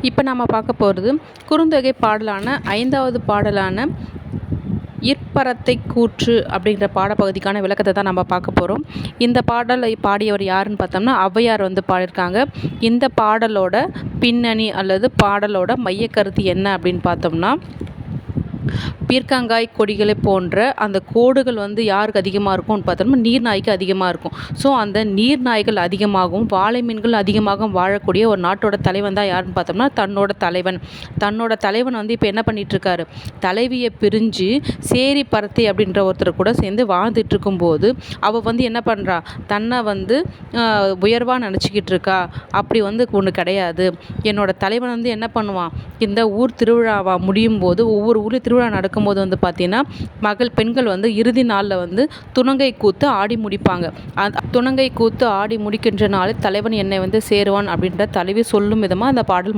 இப்போ நம்ம பார்க்க போகிறது குறுந்தொகை பாடலான 5வது பாடலான இற்பரத்தை கூற்று அப்படிங்கிற பாடப்பகுதிக்கான விளக்கத்தை தான் நம்ம பார்க்க போகிறோம். இந்த பாடலை பாடியவர் யாருன்னு பார்த்தோம்னா ஔவையார் பாடியிருக்காங்க. இந்த பாடலோட பின்னணி அல்லது பாடலோட மையக்கருத்து என்ன அப்படின்னு பார்த்தோம்னா, பீர்க்கங்காய் கொடிகளை போன்ற அந்த கோடுகள் யாருக்கு அதிகமாக இருக்கும்னு பார்த்தோம்னா நீர்நாய்க்கு அதிகமாக இருக்கும். ஸோ அந்த நீர்நாய்கள் அதிகமாகவும் வாழை மீன்கள் அதிகமாகவும் வாழக்கூடிய ஒரு நாட்டோட தலைவன் தான் யாருன்னு பார்த்தோம்னா தன்னோட தலைவன் இப்போ என்ன பண்ணிட்டு இருக்காரு, தலைவியை பிரிஞ்சு சேரி பரத்தை அப்படின்ற ஒருத்தர் கூட சேர்ந்து வாழ்ந்துட்டு இருக்கும்போது அவள் என்ன பண்ணுறா, தன்னை உயர்வாக நினச்சிக்கிட்டு இருக்கா. அப்படி ஒன்று கிடையாது. என்னோட தலைவன் என்ன பண்ணுவான், இந்த ஊர் திருவிழாவா முடியும் போது ஒவ்வொரு ஊரில் திருவிழா நடக்கும்போது பார்த்தீங்கன்னா பெண்கள் இறுதி நாளில் துணங்கை கூத்து ஆடி முடிப்பாங்க. துணங்கை கூத்து ஆடி முடிக்கின்ற நாளில் தலைவன் என்னை சேருவான் அப்படின்ற தலைவி சொல்லும் விதமாக அந்த பாடல்